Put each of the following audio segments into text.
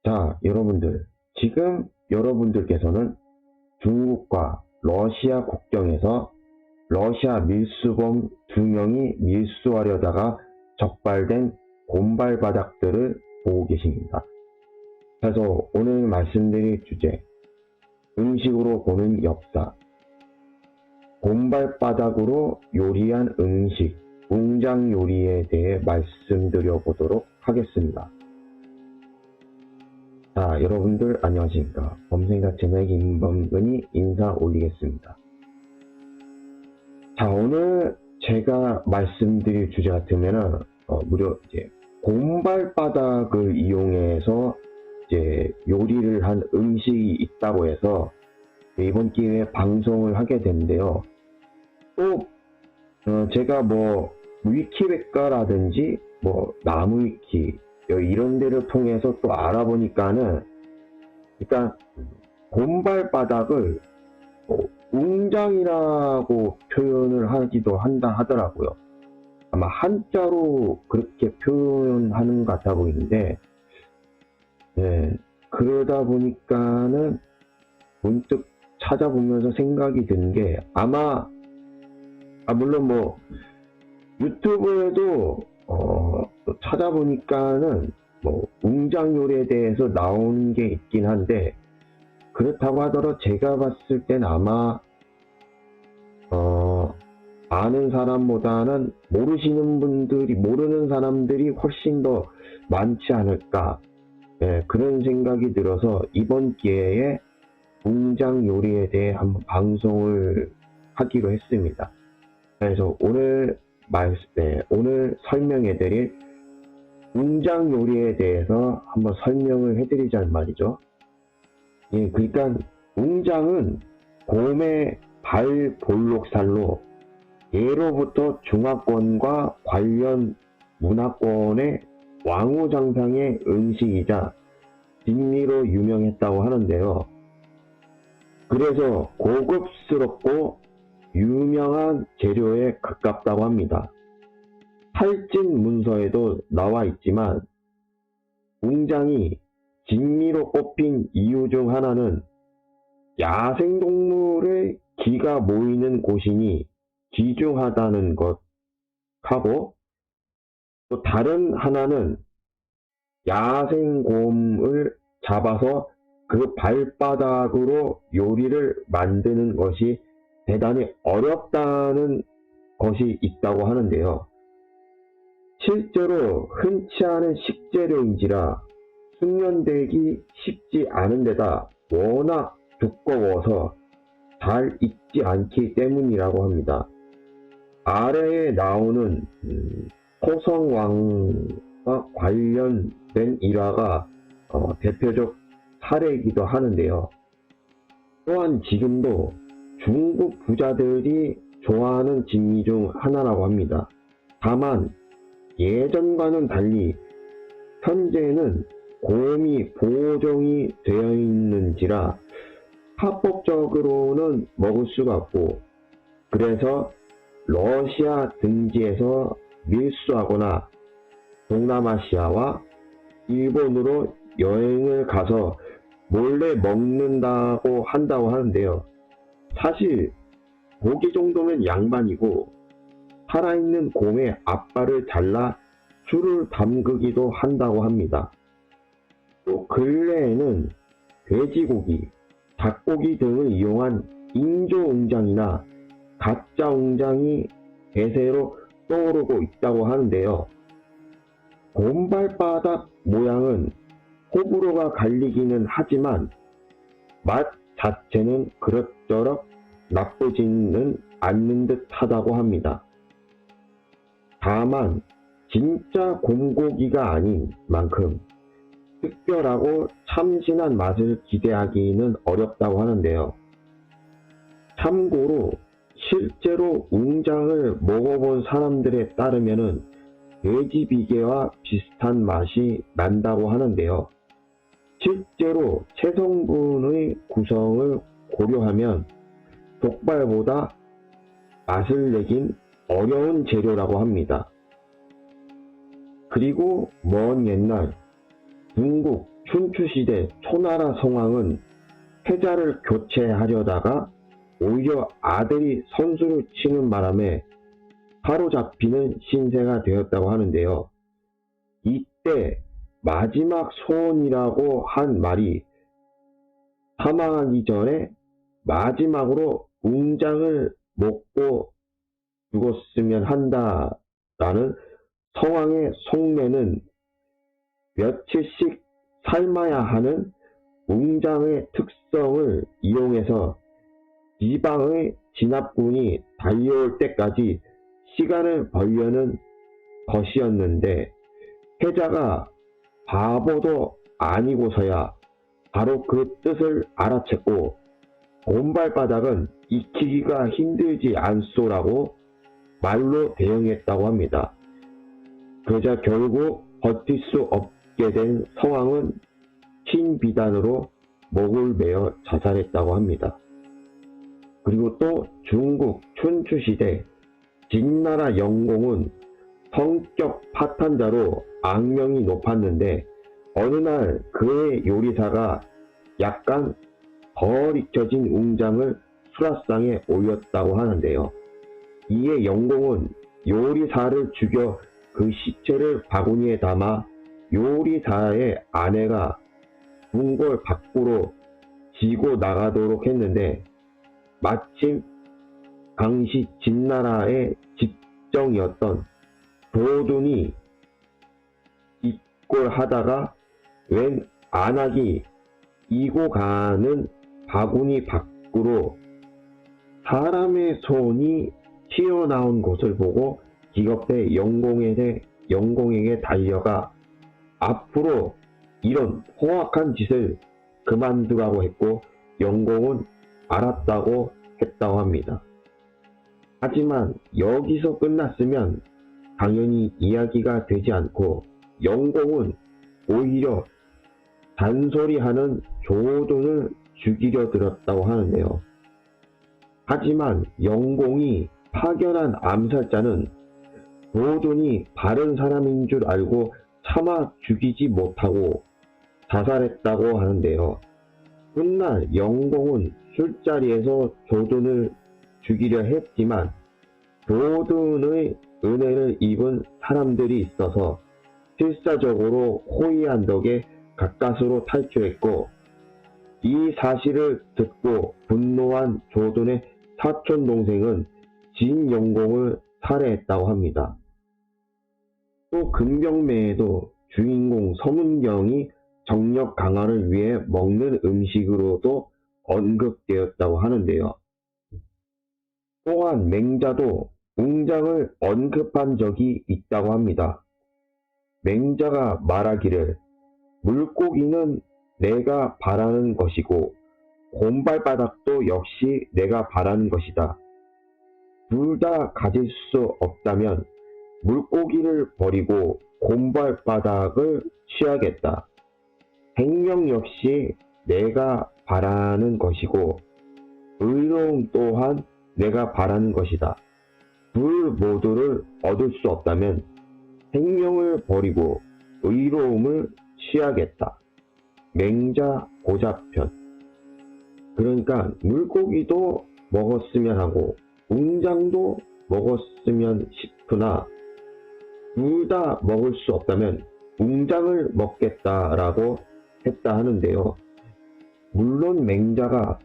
자, 여러분들. 지금 여러분들께서는 중국과 러시아 국경에서 러시아 밀수범 2명이 밀수하려다가 적발된 곰발바닥들을 보고 계십니다. 그래서 오늘 말씀드릴 주제, 음식으로 보는 역사, 곰발바닥으로 요리한 음식, 웅장 요리에 대해 말씀드려 보도록 하겠습니다. 자, 여러분들 안녕하십니까. 범생각 채널 김범근이 인사 올리겠습니다. 자, 오늘 제가 말씀드릴 주제 같으면은 무려 이제 곰발바닥을 이용해서 이제 요리를 한 음식이 있다고 해서 이번 기회에 방송을 하게 됐는데요. 또 제가 뭐 위키백과라든지 뭐 나무위키 이런 데를 통해서 또 알아보니까는 일단 곰발바닥을 웅장이라고 표현을 하기도 한다 하더라고요. 아마 한자로 그렇게 표현하는 것 같아 보이는데, 네, 그러다 보니까는 문득 찾아보면서 생각이 든 게 아마 물론 뭐 유튜브에도 또 찾아보니까는 뭐 웅장 요리에 대해서 나오는 게 있긴 한데, 그렇다고 하더라도 제가 봤을 땐 아마 아는 사람보다는 모르는 사람들이 훨씬 더 많지 않을까, 그런 생각이 들어서 이번 기회에 웅장 요리에 대해 한번 방송을 하기로 했습니다. 그래서 오늘 설명해드릴 웅장 요리에 대해서 한번 설명을 해드리자는 말이죠. 예, 그러니까 웅장은 곰의 발 볼록살로 예로부터 중화권과 관련 문화권의 왕후장상의 음식이자 진미로 유명했다고 하는데요. 그래서 고급스럽고 유명한 재료에 가깝다고 합니다. 탈진 문서에도 나와 있지만 웅장이 진미로 꼽힌 이유 중 하나는 야생동물의 기가 모이는 곳이니 귀중하다는 것하고, 또 다른 하나는 야생곰을 잡아서 그 발바닥으로 요리를 만드는 것이 대단히 어렵다는 것이 있다고 하는데요. 실제로 흔치 않은 식재료인지라 숙련되기 쉽지 않은 데다 워낙 두꺼워서 잘 익지 않기 때문이라고 합니다. 아래에 나오는 토성왕과 관련된 일화가 대표적 사례이기도 하는데요. 또한 지금도 중국 부자들이 좋아하는 진미 중 하나라고 합니다. 다만 예전과는 달리 현재는 곰이 보호종이 되어 있는지라 합법적으로는 먹을 수가 없고, 그래서 러시아 등지에서 밀수하거나 동남아시아와 일본으로 여행을 가서 몰래 먹는다고 한다고 하는데요. 사실 고기 정도면 양반이고 살아있는 곰의 앞발을 잘라 술을 담그기도 한다고 합니다. 또 근래에는 돼지고기, 닭고기 등을 이용한 인조웅장이나 가짜웅장이 대세로 떠오르고 있다고 하는데요. 곰발바닥 모양은 호불호가 갈리기는 하지만 맛 자체는 그럭저럭 나쁘지는 않는 듯 하다고 합니다. 다만 진짜 곰고기가 아닌 만큼 특별하고 참신한 맛을 기대하기는 어렵다고 하는데요. 참고로 실제로 웅장을 먹어본 사람들에 따르면은 돼지 비계와 비슷한 맛이 난다고 하는데요. 실제로 채성분의 구성을 고려하면 족발보다 맛을 내긴 어려운 재료라고 합니다. 그리고 먼 옛날 중국 춘추시대 초나라 성왕은 패자를 교체하려다가 오히려 아들이 선수를 치는 바람에 사로잡히는 신세가 되었다고 하는데요. 이때 마지막 소원이라고 한 말이 사망하기 전에 마지막으로 웅장을 먹고 죽었으면 한다라는 성왕의 속내는 며칠씩 삶아야 하는 웅장의 특성을 이용해서 지방의 진압군이 달려올 때까지 시간을 벌려는 것이었는데, 패자가 바보도 아니고서야 바로 그 뜻을 알아챘고 곰발바닥은 익히기가 힘들지 않소라고 말로 대응했다고 합니다. 그러자 결국 버틸 수 없게 된 성왕은 흰 비단으로 목을 메어 자살했다고 합니다. 그리고 또 중국 춘추시대 진나라 영공은 성격 파탄자로 악명이 높았는데, 어느 날 그의 요리사가 약간 덜 익혀진 웅장을 수라상에 올렸다고 하는데요. 이에 영공은 요리사를 죽여 그 시체를 바구니에 담아 요리사의 아내가 궁궐 밖으로 지고 나가도록 했는데, 마침 당시 진나라의 집정이었던 조둔이 입골하다가 웬 안악이 이고 가는 바구니 밖으로 사람의 손이 튀어나온 것을 보고 기겁해 영공에게 달려가 앞으로 이런 포악한 짓을 그만두라고 했고, 영공은 알았다고 했다고 합니다. 하지만 여기서 끝났으면 당연히 이야기가 되지 않고, 영공은 오히려 잔소리하는 조둔을 죽이려 들었다고 하는데요. 하지만 영공이 파견한 암살자는 조둔이 바른 사람인 줄 알고 차마 죽이지 못하고 자살했다고 하는데요. 훗날 영공은 술자리에서 조둔을 죽이려 했지만 조둔의 은혜를 입은 사람들이 있어서 필사적으로 호위한 덕에 가까스로 탈출했고, 이 사실을 듣고 분노한 조둔의 사촌 동생은 진영공을 살해했다고 합니다. 또 금경매에도 주인공 서문경이 정력 강화를 위해 먹는 음식으로도 언급되었다고 하는데요. 또한 맹자도 웅장을 언급한 적이 있다고 합니다. 맹자가 말하기를 물고기는 내가 바라는 것이고 곰발바닥도 역시 내가 바라는 것이다. 둘 다 가질 수 없다면 물고기를 버리고 곰발바닥을 취하겠다. 생명 역시 내가 바라는 것이고 의로움 또한 내가 바라는 것이다. 둘 모두를 얻을 수 없다면 생명을 버리고 의로움을 취하겠다. 맹자 고자편. 그러니까 물고기도 먹었으면 하고 웅장도 먹었으면 싶으나 둘 다 먹을 수 없다면 웅장을 먹겠다라고 했다 하는데요. 물론 맹자가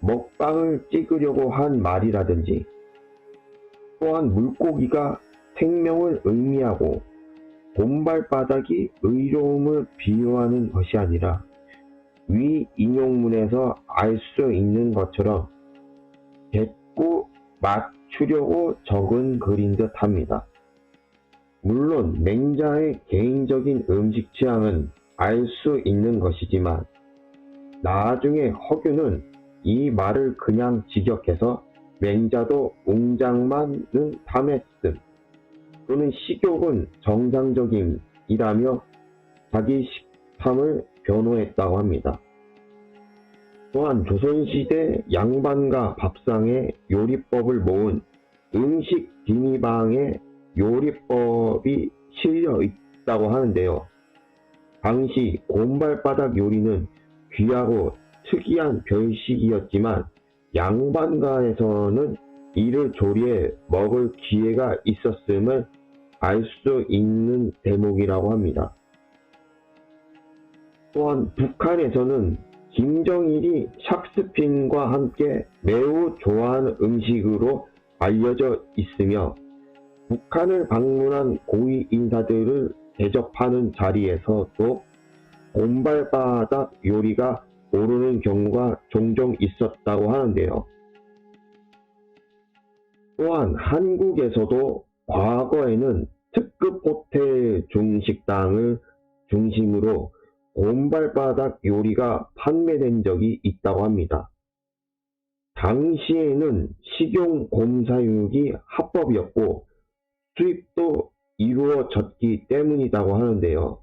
먹방을 찍으려고 한 말이라든지, 또한 물고기가 생명을 의미하고 곰발바닥이 의로움을 비유하는 것이 아니라 위 인용문에서 알 수 있는 것처럼 대꾸 맞추려고 적은 글인 듯 합니다. 물론 맹자의 개인적인 음식 취향은 알 수 있는 것이지만 나중에 허균은 이 말을 그냥 직역해서 맹자도 웅장만은 탐했음 또는 식욕은 정상적임이라며 자기 식탐을 변호했다고 합니다. 또한 조선시대 양반과 밥상의 요리법을 모은 음식 비밀방에 요리법이 실려 있다고 하는데요. 당시 곰발바닥 요리는 귀하고 특이한 별식이었지만 양반가에서는 이를 조리해 먹을 기회가 있었음을 알 수 있는 대목이라고 합니다. 또한 북한에서는 김정일이 샥스핀과 함께 매우 좋아하는 음식으로 알려져 있으며 북한을 방문한 고위 인사들을 대접하는 자리에서도 곰발바닥 요리가 오르는 경우가 종종 있었다고 하는데요. 또한 한국에서도 과거에는 특급 호텔 중식당을 중심으로 곰발바닥 요리가 판매된 적이 있다고 합니다. 당시에는 식용 곰 사육이 합법이었고 수입도 이루어졌기 때문이라고 하는데요.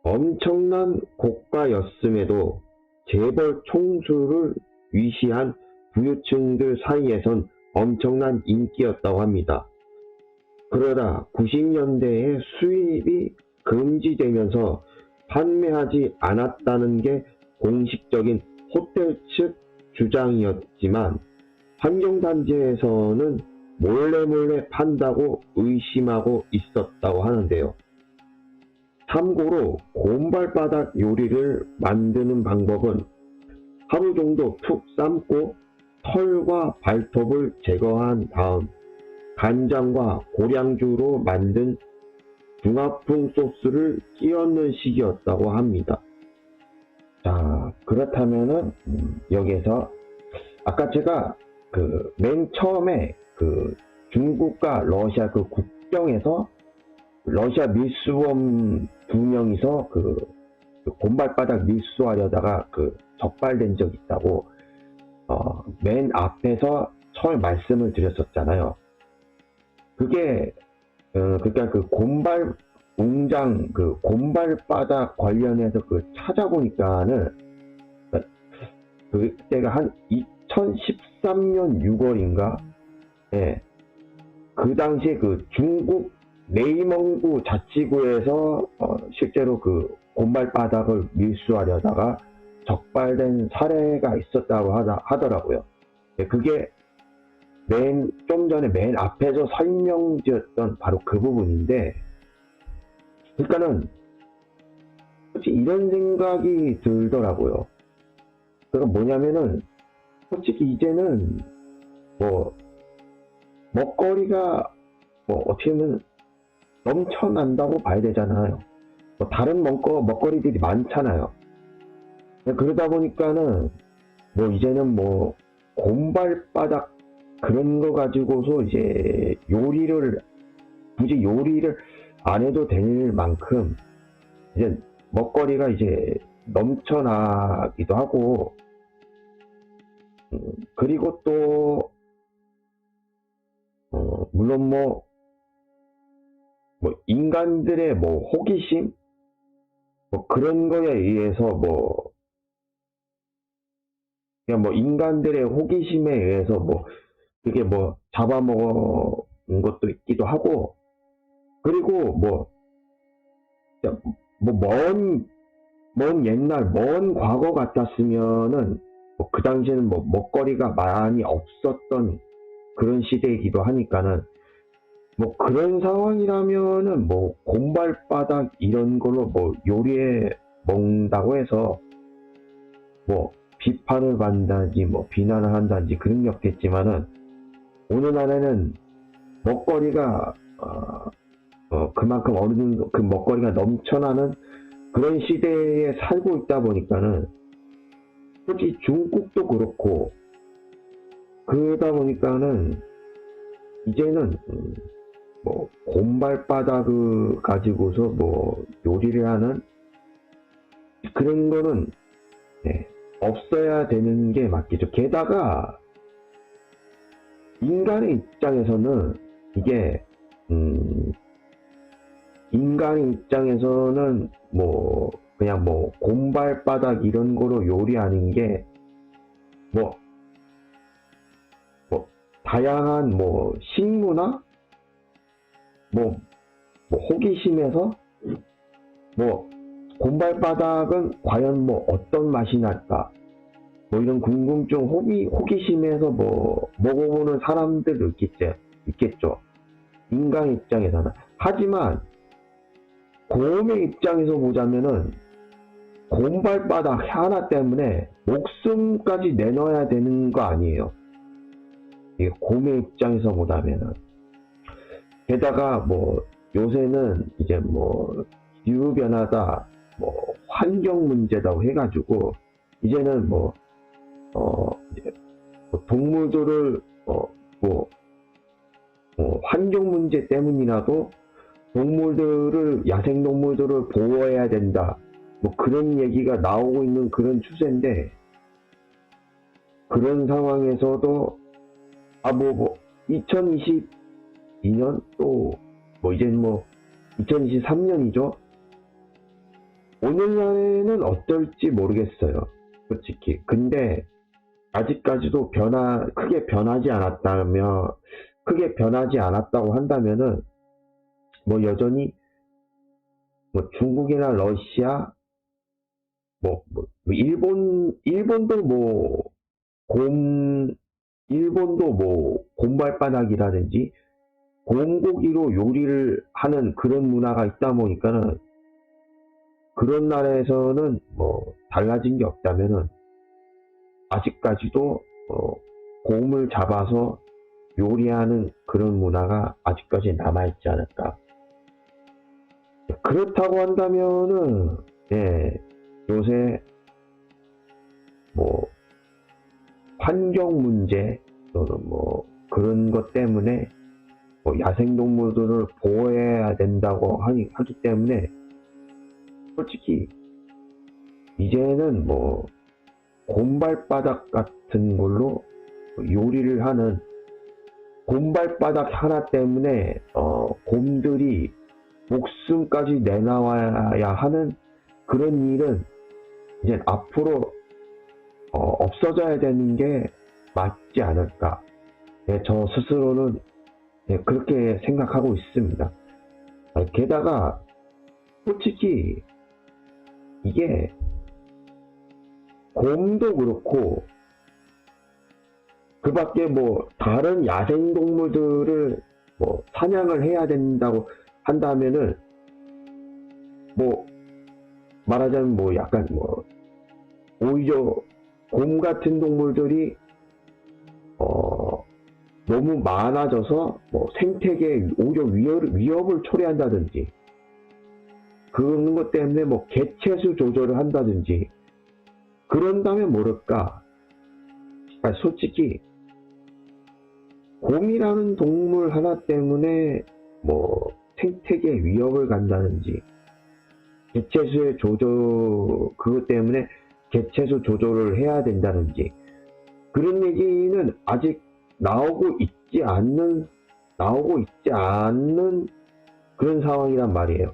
엄청난 고가였음에도 재벌 총수를 위시한 부유층들 사이에선 엄청난 인기였다고 합니다. 그러다 90년대에 수입이 금지되면서 판매하지 않았다는 게 공식적인 호텔 측 주장이었지만 환경단체에서는 몰래 판다고 의심하고 있었다고 하는데요. 참고로 곰발바닥 요리를 만드는 방법은 하루 정도 푹 삶고 털과 발톱을 제거한 다음 간장과 고량주로 만든 중화풍 소스를 끼얹는 식이었다고 합니다. 자, 그렇다면은 여기에서 아까 제가 맨 처음에 중국과 러시아 국경에서 러시아 밀수범 2명이서 곰발바닥 밀수하려다가 적발된 적이 있다고 맨 앞에서 처음 말씀을 드렸었잖아요. 그게 그러니까 곰발 웅장 곰발바닥 관련해서 찾아보니까는 그때가 한 2013년 6월인가 예. 그 당시에 중국 내이멍구 자치구에서 실제로 곰발바닥을 밀수하려다가 적발된 사례가 있었다고 하더라고요. 그게 좀 전에 맨 앞에서 설명드렸던 바로 그 부분인데, 그러니까는 솔직히 이런 생각이 들더라고요. 그러니까 뭐냐면은 솔직히 이제는 먹거리가 어떻게 보면 넘쳐난다고 봐야 되잖아요. 다른 먹거리들이 많잖아요. 그러다 보니까는 이제는 곰발바닥 그런 거 가지고서 이제 굳이 요리를 안 해도 될 만큼 이제 먹거리가 이제 넘쳐나기도 하고, 그리고 또 물론 인간들의 호기심 그런 거에 의해서 그냥 인간들의 호기심에 의해서 그게 잡아먹은 것도 있기도 하고, 그리고 먼 옛날 먼 과거 같았으면은 그 당시에는 먹거리가 많이 없었던 그런 시대이기도 하니까는 그런 상황이라면은 곰발바닥 이런 걸로 요리해 먹는다고 해서 비판을 받는다든지 비난을 한다든지 그런 게 없겠지만은 오늘날에는 먹거리가 그만큼 어느 정도 먹거리가 넘쳐나는 그런 시대에 살고 있다 보니까는 솔직히 중국도 그렇고 그러다 보니까는 이제는 곰발바닥을 가지고서 요리를 하는 그런 거는 없어야 되는 게 맞겠죠. 게다가 인간의 입장에서는 이게 인간의 입장에서는 그냥 곰발바닥 이런 거로 요리하는 게 다양한 식문화 호기심에서 곰발바닥은 과연 뭐 어떤 맛이 날까? 뭐 이런 궁금증, 호기심에서 뭐 먹어보는 사람들 있겠죠. 인간 입장에서는. 하지만 곰의 입장에서 보자면은 곰발바닥 하나 때문에 목숨까지 내놔야 되는 거 아니에요. 이게 곰의 입장에서 보자면은. 게다가 뭐 요새는 이제 뭐 기후변화다, 뭐 환경 문제다고 해가지고 이제는 이제 뭐 동물들을 환경 문제 때문이라도 야생 동물들을 보호해야 된다. 뭐 그런 얘기가 나오고 있는 그런 추세인데, 그런 상황에서도 2022년 또 이제 2023년이죠. 오늘날에는 어떨지 모르겠어요, 솔직히. 근데 아직까지도 크게 변하지 않았다고 한다면은 뭐 여전히 뭐 중국이나 러시아, 일본도 곰발바닥이라든지 곰고기로 요리를 하는 그런 문화가 있다 보니까는, 그런 나라에서는 뭐 달라진 게 없다면은 아직까지도 곰을 잡아서 요리하는 그런 문화가 아직까지 남아있지 않을까. 그렇다고 한다면은 요새 뭐 환경 문제 또는 뭐 그런 것 때문에 야생동물들을 보호해야 된다고 하기 때문에, 솔직히 이제는 뭐 곰발바닥 같은 걸로 요리를 하는, 곰발바닥 하나 때문에 곰들이 목숨까지 내놔야 하는 그런 일은 이제 앞으로 없어져야 되는 게 맞지 않을까. 저 스스로는 그렇게 생각하고 있습니다. 게다가 솔직히 이게 곰도 그렇고 그 밖에 뭐 다른 야생동물들을 뭐 사냥을 해야 된다고 한다면은, 뭐 말하자면 뭐 약간 뭐 오히려 곰 같은 동물들이 너무 많아져서 뭐 생태계에 오히려 위협을 초래한다든지, 그런 것 때문에 뭐 개체수 조절을 한다든지 그런다면 모를까. 솔직히 곰이라는 동물 하나 때문에 뭐 생태계 위협을 간다든지, 개체수의 그것 때문에 개체수 조절을 해야 된다든지, 그런 얘기는 아직 나오고 있지 않는 그런 상황이란 말이에요.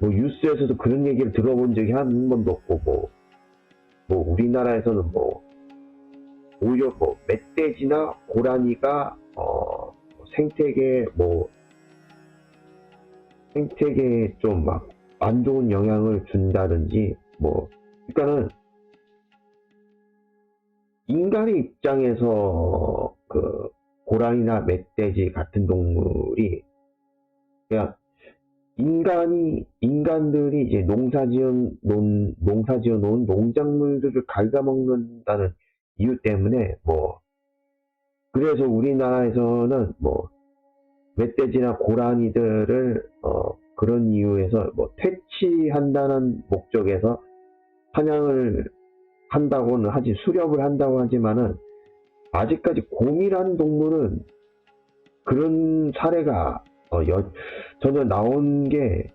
뭐 뉴스에서도 그런 얘기를 들어본 적이 한 번도 없고, 뭐 우리나라에서는 뭐 오히려 뭐 멧돼지나 고라니가 생태계에 좀 막 안 좋은 영향을 준다든지, 뭐 그러니까는 인간의 입장에서 그 고라니나 멧돼지 같은 동물이 그냥 인간들이 이제 농사지어 놓은 농작물들을 갉아먹는다는 이유 때문에, 뭐 그래서 우리나라에서는 뭐 멧돼지나 고라니들을 그런 이유에서 뭐 퇴치한다는 목적에서 사냥을 한다고는 수렵을 한다고 하지만은, 아직까지 곰이라는 동물은 그런 사례가 전혀 나온 게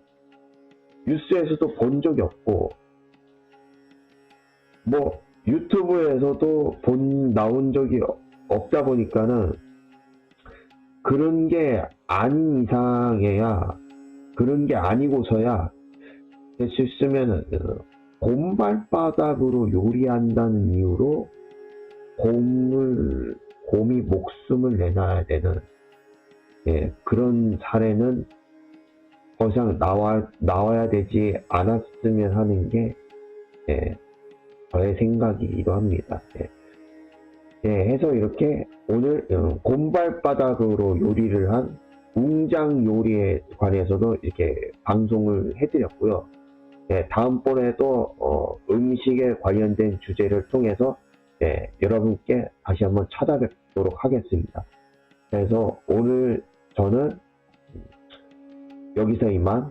뉴스에서도 본 적이 없고, 뭐 유튜브에서도 나온 적이 없다 보니까는, 그런 게 아니고서야 될 수 있으면은 곰발바닥으로 요리한다는 이유로 곰이 목숨을 내놔야 되는 그런 사례는 더 이상 나와야 되지 않았으면 하는 게 저의 생각이기도 합니다. 해서 이렇게 오늘 곰발바닥으로 요리를 한 웅장 요리에 관해서도 이렇게 방송을 해드렸고요. 다음번에도 음식에 관련된 주제를 통해서 여러분께 다시 한번 찾아뵙도록 하겠습니다. 그래서 오늘 저는 여기서 이만